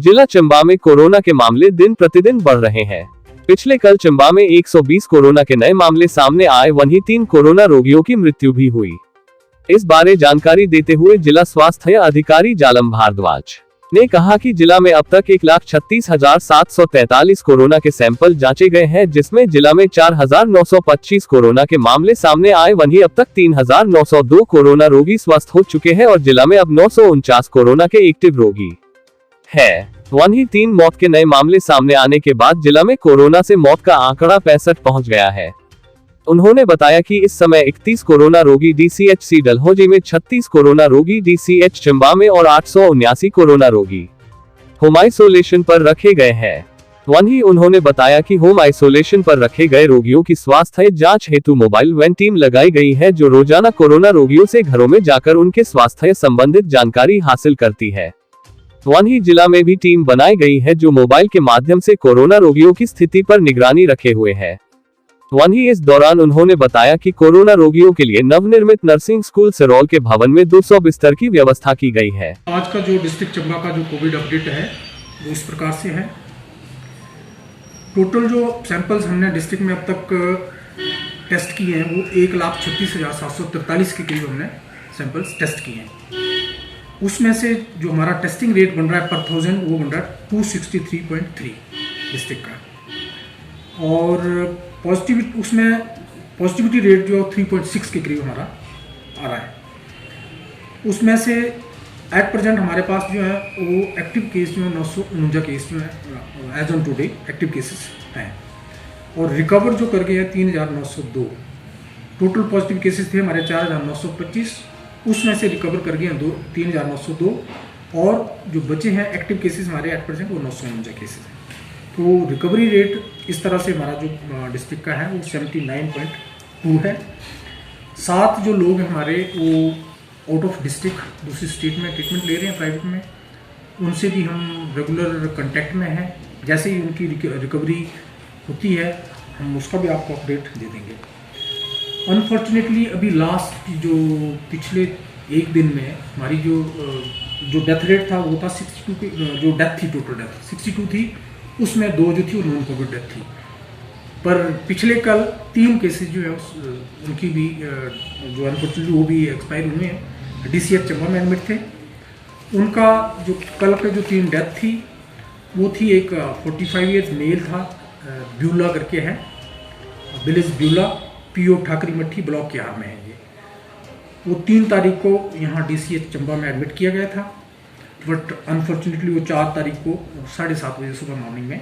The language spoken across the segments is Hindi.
जिला चंबा में कोरोना के मामले दिन प्रतिदिन बढ़ रहे हैं। पिछले कल चंबा में 120 कोरोना के नए मामले सामने आए, वहीं 3 कोरोना रोगियों की मृत्यु भी हुई। इस बारे जानकारी देते हुए जिला स्वास्थ्य अधिकारी जालम भारद्वाज ने कहा कि जिला में अब तक 1,36,743 कोरोना के सैंपल जांचे गए हैं, जिसमें जिला में 4,925 कोरोना के मामले सामने आए। वहीं अब तक 3,902 कोरोना रोगी स्वस्थ हो चुके हैं और जिला में अब 949 कोरोना के एक्टिव रोगी है। वहीं 3 मौत के नए मामले सामने आने के बाद जिला में कोरोना से मौत का आंकड़ा 65 पहुंच गया है। उन्होंने बताया कि इस समय 31 कोरोना रोगी DCHC डलहौजी में, 36 कोरोना रोगी DCH चंबा में और 879 कोरोना रोगी होम आइसोलेशन पर रखे गए हैं। वहीं उन्होंने बताया कि होम आइसोलेशन पर रखे गए रोगियों की स्वास्थ्य जांच हेतु मोबाइल वैन टीम लगाई गई है, जो रोजाना कोरोना रोगियों से घरों में जाकर उनके स्वास्थ्य संबंधित जानकारी हासिल करती है। वहीं जिला में भी टीम बनाई गई है, जो मोबाइल के माध्यम से कोरोना रोगियों की स्थिति पर निगरानी रखे हुए है। वहीं इस दौरान उन्होंने बताया कि कोरोना रोगियों के लिए नवनिर्मित नर्सिंग स्कूल सिरौल के भवन में 200 बिस्तर की व्यवस्था की गई है। आज का जो डिस्ट्रिक्ट चंबा का जो कोविड अपडेट है वो इस प्रकार से है। टोटल जो सैंपल्स हमने डिस्ट्रिक्ट में अब तक टेस्ट किए हैं वो 1,36,743 के करीब हमने सैंपल्स टेस्ट किए हैं। उसमें से जो हमारा टेस्टिंग रेट बन रहा है पर 1000 वो बन रहा है 263.3 डिस्ट्रिक्ट का, और पॉजिटिविटी रेट जो 3.6 के करीब हमारा आ रहा है। उसमें से एट प्रेजेंट हमारे पास जो है वो एक्टिव केस जो है 949 केस जो है as on today active cases हैं, और रिकवर जो कर गए हैं 3,902। टोटल पॉजिटिव केसेस थे हमारे 4,925, उसमें से रिकवर कर गए हैं 3,902, और जो बचे हैं एक्टिव केसेस हमारे एट प्रेजेंट वो 949 केसेस हैं। तो रिकवरी रेट इस तरह से हमारा जो डिस्ट्रिक्ट का है वो 79.2 है। 7 जो लोग हैं हमारे वो आउट ऑफ डिस्ट्रिक्ट दूसरी स्टेट में ट्रीटमेंट ले रहे हैं प्राइवेट में, उनसे भी हम रेगुलर कांटेक्ट में हैं। जैसे ही उनकी रिकवरी होती है हम उसका भी आपको अपडेट दे देंगे। अनफॉर्चुनेटली अभी लास्ट जो पिछले एक दिन में हमारी जो डेथ रेट था वो था 62 की, जो डेथ थी टोटल डेथ 62 थी, उसमें 2 जो थी वो नॉन कोविड डेथ थी। पर पिछले कल 3 केसेस जो है उनकी भी जो अनफॉर्चुनेटली वो भी एक्सपायर हुए हैं, DCH चंबा में एडमिट थे। उनका जो कल पे जो 3 डेथ थी वो थी, एक 45 ईयर्स मेल था, ब्यूला करके है, विलेज ब्यूला, PO ठाकरी मट्ठी ब्लॉक के आर में है ये। वो 3 तारीख को यहाँ DCH चंबा में एडमिट किया गया था, बट अनफॉर्चुनेटली वो 4 तारीख को 7:30 बजे सुबह मॉर्निंग में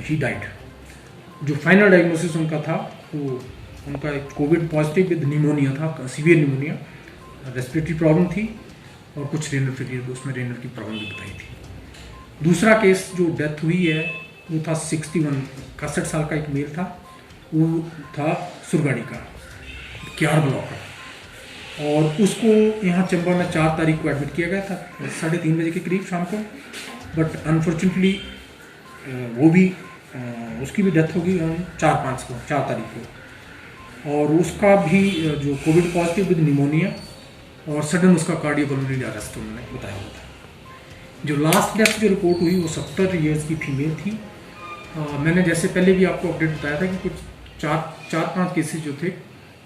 ही डाइड। जो फाइनल डायग्नोसिस उनका था वो उनका एक कोविड पॉजिटिव विद निमोनिया था, सीवियर निमोनिया, रेस्पिरेटरी प्रॉब्लम थी और कुछ रेनल फेलियर, उसमें रेनल की प्रॉब्लम भी बताई थी। दूसरा केस जो डेथ हुई है वो था 61 साल का एक मेल था, वो था सुरगाड़ी का, क्यार ब्लॉक का, और उसको यहाँ चंबा में 4 तारीख को एडमिट किया गया था 3:30 बजे के करीब शाम को। बट अनफॉर्चुनेटली वो भी उसकी भी डेथ होगी 4 तारीख को, और उसका भी जो कोविड पॉजिटिव विद निमोनिया और सडन उसका कार्डियोपल्मोनरी अरेस्ट उन्होंने बताया हुआ था। जो लास्ट डेथ जो रिपोर्ट हुई वो 70 ईयर्स की फीमेल थी। मैंने जैसे पहले भी आपको अपडेट बताया था कि कुछ 4-5 केसेस जो थे,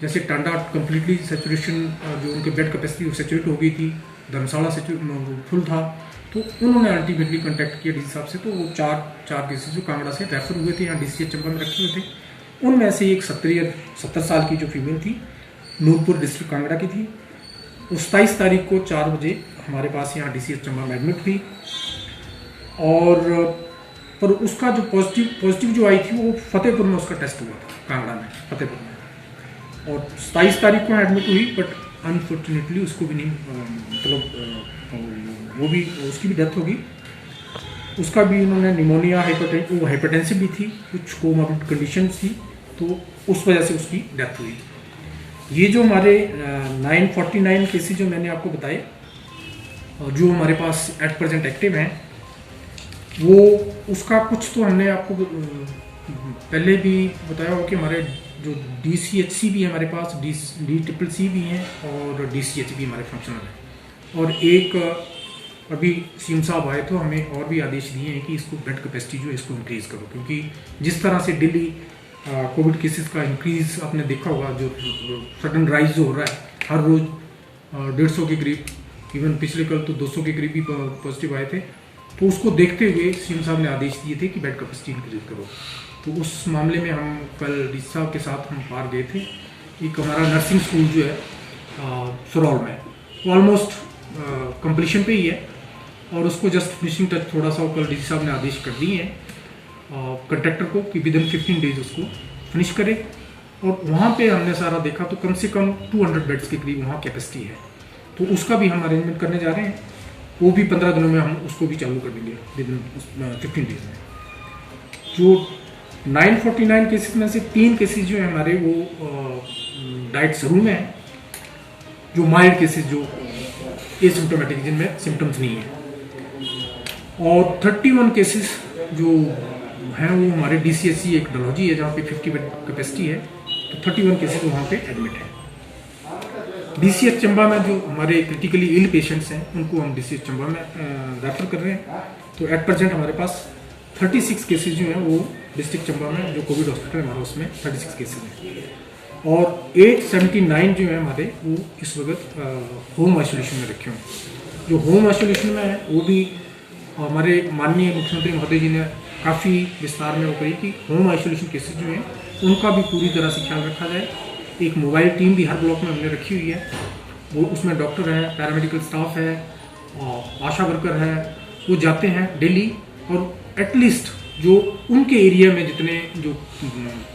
जैसे टांडा कम्प्लीटली सेचुरेशन, जो उनके बेड कैपेसिटी वो सेचुरेट हो गई थी, धर्मशाला फुल था, तो उन्होंने अल्टीमेटली कॉन्टैक्ट किया DC साहब से, तो वो 4 केसेस जो कांगड़ा से रेफर हुए थे, यहाँ DCH चंबा में रखे हुए थे। उनमें से एक 70 साल की जो फीमेल थी, नूरपुर डिस्ट्रिक्ट कांगड़ा की थी, वो 27 तारीख को 4 बजे हमारे पास यहाँ DCH चंबा में एडमिट हुई, और पर उसका जो पॉजिटिव जो आई थी वो फतेहपुर में उसका टेस्ट हुआ था, कांगड़ा में फतेहपुर में, और 27 तारीख को एडमिट हुई, बट अनफॉर्चुनेटली उसको भी नहीं, मतलब वो भी उसकी भी डेथ होगी। उसका भी उन्होंने निमोनिया, हाइपरटेंसिव भी थी, कुछ कोमॉर्बिड कंडीशंस थी, तो उस वजह से उसकी डेथ हुई। ये जो हमारे 949 केसेस जो मैंने आपको बताए, जो हमारे पास एट प्रेजेंट एक्टिव हैं, वो उसका कुछ तो हमने आपको पहले भी बताया हो कि हमारे जो DCHC भी है हमारे पास, DCCC भी हैं और DCH भी हमारे फंक्शनल है, और एक अभी सीएम साहब आए तो हमें और भी आदेश दिए हैं कि इसको बेड कैपेसिटी जो है इसको इंक्रीज़ करो, क्योंकि जिस तरह से दिल्ली कोविड केसेस का इंक्रीज़ आपने देखा होगा, जो सडन राइज जो हो रहा है हर रोज़ 150 के करीब, इवन पिछले कल तो 200 के करीब भी पॉजिटिव आए थे। तो उसको देखते हुए सीएम साहब ने आदेश दिए थे कि बेड कैपेसिटी इंक्रीज करो। तो उस मामले में हम कल डीसी साहब के साथ हम पार गए थे। एक हमारा नर्सिंग स्कूल जो है सरोल में, वो ऑलमोस्ट कंप्लीशन पे ही है और उसको जस्ट फिनिशिंग टच थोड़ा सा कल डीसी साहब ने आदेश कर दिए हैं कंट्रैक्टर को कि विद इन 15 डेज उसको फिनिश करे। और वहाँ पे हमने सारा देखा तो कम से कम 200 बेड्स के करीब वहाँ कैपेसिटी है, तो उसका भी हम अरेंजमेंट करने जा रहे हैं। वो भी 15 दिनों में हम उसको भी चालू कर देंगे विद इन 15 डेज में। जो 949 केसेस में से 3 केसेस जो है हमारे वो डाइट सरू में है, जो माइल्ड केसेस जो एसिम्टोमेटिक जिनमें सिम्टम्स नहीं है, और 31 केसेस जो हैं वो हमारे DCHC एक डलहौजी है जहाँ पे 50 बेड कैपेसिटी है, तो 31 केसेस वहाँ पे एडमिट है। DCH चंबा में जो हमारे क्रिटिकली इल पेशेंट्स हैं उनको हम DCH चंबा में रेफर कर रहे हैं। तो एट प्रेजेंट हमारे पास 36 केसेस जो हैं वो डिस्ट्रिक्ट चंबा में जो कोविड हॉस्पिटल हमारा उसमें 36 केसेस हैं, और 879 जो है हमारे वो इस वक्त होम आइसोलेशन में रखे हुए हैं। जो होम आइसोलेशन में है वो भी हमारे माननीय मुख्यमंत्री महोदय जी ने काफ़ी विस्तार में वो कही कि होम आइसोलेशन केसेस जो हैं उनका भी पूरी तरह से ख्याल रखा जाए। एक मोबाइल टीम भी हर ब्लॉक में हमने रखी हुई है, वो उसमें डॉक्टर है, पैरामेडिकल स्टाफ है, आशा वर्कर है, वो जाते हैं डेली और एटलीस्ट जो उनके एरिया में जितने जो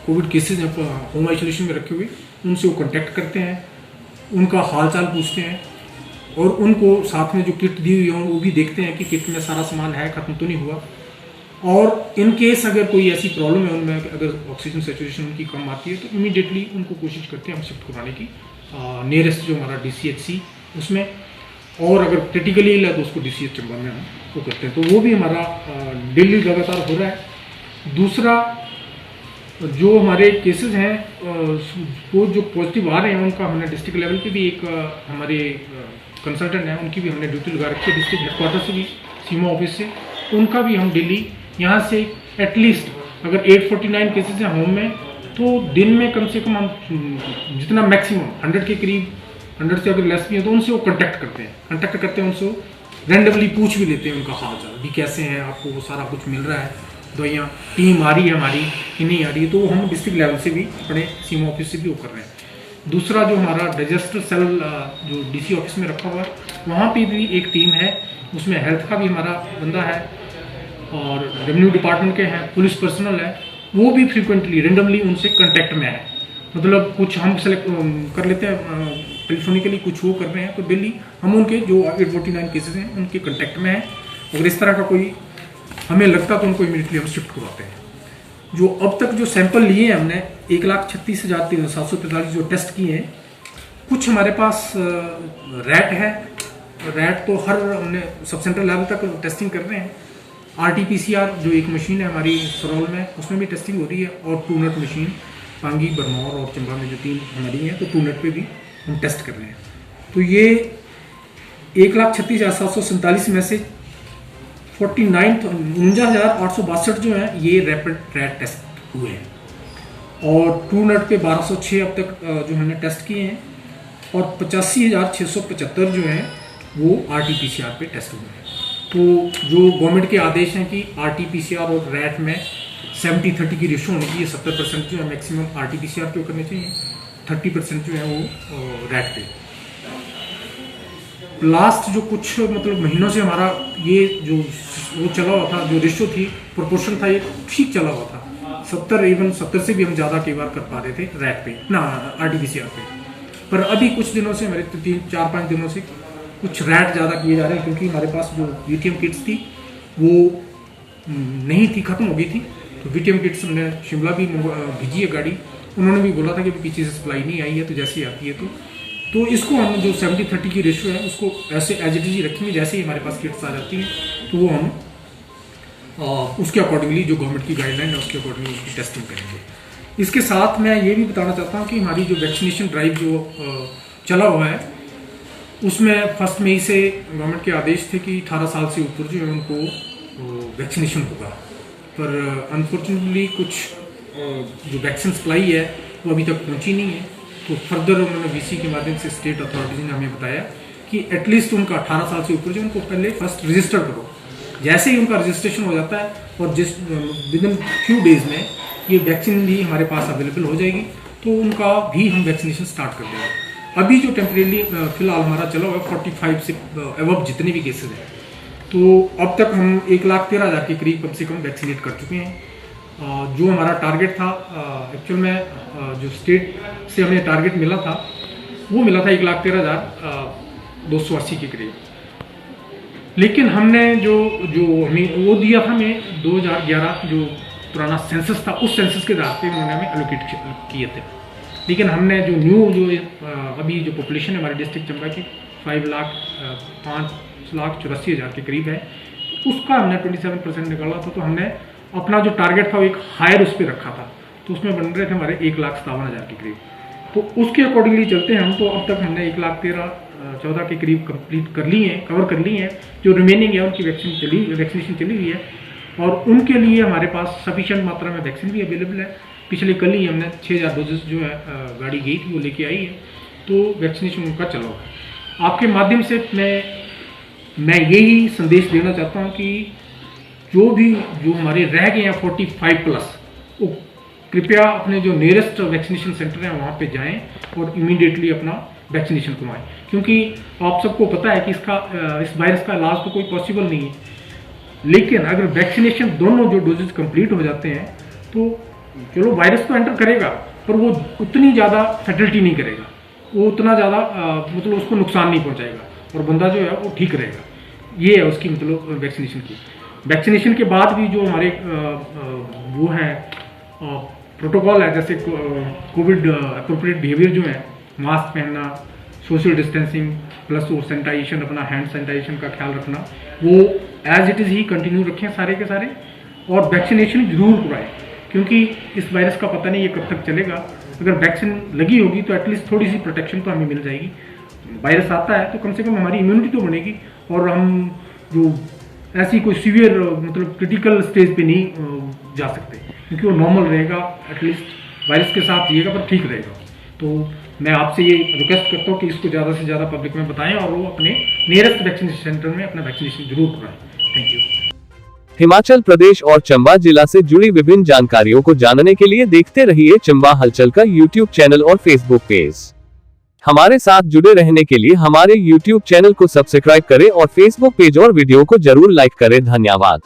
कोविड केसेस हैं होम आइसोलेशन में रखे हुए उनसे वो कांटेक्ट करते हैं, उनका हाल चाल पूछते हैं और उनको साथ में जो किट दी हुई है वो भी देखते हैं कि किट में सारा सामान है, ख़त्म तो नहीं हुआ। और इन केस अगर कोई ऐसी प्रॉब्लम है उनमें, अगर ऑक्सीजन सैचुरेशन उनकी कम आती है तो इमीडिएटली उनको कोशिश करते हैं हम शिफ्ट कराने की नियरेस्ट जो हमारा DCHC उसमें, और अगर क्रिटिकली इल है तो उसको DCH चंबा में हम वो करते हैं। तो वो भी हमारा डेली लगातार हो रहा है। दूसरा जो हमारे केसेस हैं वो जो पॉजिटिव आ रहे हैं उनका हमने डिस्ट्रिक्ट लेवल पे भी एक हमारे कंसल्टेंट हैं उनकी भी हमने ड्यूटी लगा रखी है डिस्ट्रिक्ट हेडक्वार्टर से भी, सीमा ऑफिस से, उनका भी हम डेली यहाँ से एटलीस्ट अगर 849 केसेस हैं होम में तो दिन में कम से कम हम जितना मैक्सिमम 100 के करीब, 100 से अगर लेस भी है तो उनसे वो कांटेक्ट करते हैं, उनसे रैंडमली पूछ भी लेते हैं उनका हाल चाल भी कैसे हैं, आपको वो सारा कुछ मिल रहा है, दवाइयाँ टीम आ रही है हमारी कि नहीं आ रही है। तो हम डिस्ट्रिक्ट लेवल से भी अपने सीमा ऑफिस से भी वो कर रहे हैं। दूसरा जो हमारा डिजास्टर सेल जो DC ऑफिस में रखा हुआ है वहाँ पे भी एक टीम है, उसमें हेल्थ का भी हमारा बंदा है और रेवेन्यू डिपार्टमेंट के हैं, पुलिस पर्सनल है, वो भी फ्रीक्वेंटली रेंडमली उनसे कांटेक्ट में है। मतलब कुछ हम सेलेक्ट कर लेते हैं टेलीफोनिकली, कुछ वो कर रहे हैं तो डेली हम उनके जो 849 केसेस हैं उनके कांटेक्ट में हैं। अगर इस तरह का कोई हमें लगता तो उनको इमीडिएटली हम शिफ्ट करवाते हैं। जो अब तक जो सैंपल लिए हैं हमने 1,36,743 जो टेस्ट किए हैं, कुछ हमारे पास रैट है, रैट तो हर हमने सब सेंटर लेवल तक टेस्टिंग कर रहे हैं। RT-PCR जो एक मशीन है हमारी सरोल में उसमें भी टेस्टिंग हो रही है, और टूनेट मशीन पांगी, बरमौर और चंबा में जो 3 हमारी हैं तो टूनेट पे भी हम टेस्ट कर रहे हैं। तो ये 1,36,747 में से 49,862 जो हैं ये रैपिड रैट टेस्ट हुए हैं, और टूनेट पे 1,206 अब तक जो हमने टेस्ट किए हैं, और 85,675 जो हैं वो RT-PCR पे टेस्ट हुए हैं। तो जो गवर्नमेंट के आदेश हैं कि RT-PCR और रैट में 70-30 की रेशो होनी चाहिए, 70% जो है मैक्सिमम RT-PCR पे करने चाहिए, 30% जो है वो रैट पे। लास्ट जो कुछ मतलब महीनों से हमारा ये जो वो चला हुआ था, जो रेशो थी, प्रोपोर्शन था, ये ठीक चला हुआ था। 70 से भी हम ज़्यादा कई बार कर पा रहे थे रैट पे ना RT-PCR पे। पर अभी कुछ दिनों से हमारे 3-4-5 दिनों से कुछ रैट ज़्यादा किए जा रहे हैं, क्योंकि हमारे पास जो VTM किट्स थी वो नहीं थी, ख़त्म हो गई थी। तो VTM किट्स हमने शिमला भी भेजी है गाड़ी, उन्होंने भी बोला था कि पीछे से सप्लाई नहीं आई है, तो जैसे ही आती है तो इसको हम जो 70-30 की रेशो है उसको ऐसे एज इट इज रखेंगे। जैसे ही हमारे पास किट्स आ जाती हैं तो वो हम उसके अकॉर्डिंगली जो गवर्नमेंट की गाइडलाइन है उसके अकॉर्डिंगली उसकी टेस्टिंग करेंगे। इसके साथ मैं ये भी बताना चाहता हूँ कि हमारी जो वैक्सीनेशन ड्राइव जो चला हुआ है उसमें 1 मई से गवर्नमेंट के आदेश थे कि 18 साल से ऊपर जो है उनको वैक्सीनेशन होगा, पर अनफॉर्चुनेटली कुछ जो वैक्सीन सप्लाई है वो अभी तक पहुंची नहीं है। तो फर्दर उन्होंने वीसी के माध्यम से स्टेट अथॉरिटीज़ ने हमें बताया कि एटलीस्ट उनका 18 साल से ऊपर जो उनको पहले फर्स्ट रजिस्टर करो। जैसे ही उनका रजिस्ट्रेशन हो जाता है और जिस विद इन फ्यू डेज़ में ये वैक्सीन भी हमारे पास अवेलेबल हो जाएगी, तो उनका भी हम वैक्सीनेशन स्टार्ट कर देंगे। अभी जो टेम्परेली फिलहाल हमारा चला हुआ 45 से अबव जितने भी केसेज हैं, तो अब तक हम 1,13,000 के करीब कम से कम वैक्सीनेट कर चुके हैं। जो हमारा टारगेट था एक्चुअल में जो स्टेट से हमें टारगेट मिला था वो मिला था 1,13,280 के करीब, लेकिन हमने जो हमें वो दिया था हमें 2011 जो पुराना सेंसस था, उस सेंसस के आधार पे उन्होंने हमें एलोकेट किए थे। लेकिन हमने जो न्यू अभी जो पॉपुलेशन है हमारे डिस्ट्रिक्ट चंबा की 5,84,000 के करीब है, उसका हमने 27% निकाला था। तो हमने अपना जो टारगेट था वो एक हायर उस पर रखा था, तो उसमें बन रहे थे हमारे 1,57,000 के करीब। तो उसके अकॉर्डिंगली चलते हैं हम। तो अब तक हमने 1,13,14 के करीब कंप्लीट कर ली हैं, कवर कर ली हैं। जो रिमेनिंग है उनकी वैक्सीनेशन चली हुई है और उनके लिए हमारे पास सफिशिएंट मात्रा में वैक्सीन भी अवेलेबल है। पिछले कल ही हमने 6,000 डोजेस जो है गाड़ी गई थी वो लेके आई है, तो वैक्सीनेशन उनका चला हुआ है। आपके माध्यम से मैं यही संदेश देना चाहता हूँ कि जो हमारे रह गए हैं 45+, वो कृपया अपने जो नियरेस्ट वैक्सीनेशन सेंटर हैं वहाँ पे जाएं और इमीडिएटली अपना वैक्सीनेशन करवाएं, क्योंकि आप सबको पता है कि इस वायरस का इलाज तो कोई पॉसिबल नहीं है। लेकिन अगर वैक्सीनेशन दोनों जो डोजेज कंप्लीट हो जाते हैं तो चलो वायरस तो एंटर करेगा, पर वो उतनी ज़्यादा फैटलिटी नहीं करेगा, वो उतना ज़्यादा मतलब उसको नुकसान नहीं पहुंचाएगा और बंदा जो है वो ठीक रहेगा। ये है उसकी मतलब वैक्सीनेशन की। वैक्सीनेशन के बाद भी जो हमारे वो हैं प्रोटोकॉल है, जैसे कोविड अप्रोप्रिएट बिहेवियर जो है, मास्क पहनना, सोशल डिस्टेंसिंग प्लस वो सैनिटाइजेशन, अपना हैंड सैनिटाइजेशन का ख्याल रखना, वो एज इट इज़ ही कंटिन्यू रखें सारे के सारे। और वैक्सीनेशन जरूर करवाएं, क्योंकि इस वायरस का पता नहीं ये कब तक चलेगा। अगर वैक्सीन लगी होगी तो एटलीस्ट थोड़ी सी प्रोटेक्शन तो हमें मिल जाएगी। वायरस आता है तो कम से कम हमारी इम्यूनिटी तो बनेगी और हम जो ऐसी कोई सीवियर मतलब क्रिटिकल स्टेज पे नहीं जा सकते, क्योंकि वो नॉर्मल रहेगा, एटलीस्ट वायरस के साथ जिएगा पर ठीक रहेगा। तो मैं आपसे ये रिक्वेस्ट करता हूँ कि इसको ज़्यादा से ज़्यादा पब्लिक में बताएं और वो अपने नियरेस्ट वैक्सीनेशन सेंटर में अपना वैक्सीनेशन जरूर कराएं। Thank you. हिमाचल प्रदेश और चंबा जिला से जुड़ी विभिन्न जानकारियों को जानने के लिए देखते रहिए चंबा हलचल का यूट्यूब चैनल और फेसबुक पेज। हमारे साथ जुड़े रहने के लिए हमारे यूट्यूब चैनल को सब्सक्राइब करें और फेसबुक पेज और वीडियो को जरूर लाइक करें। धन्यवाद।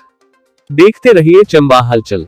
देखते रहिए चंबा हलचल।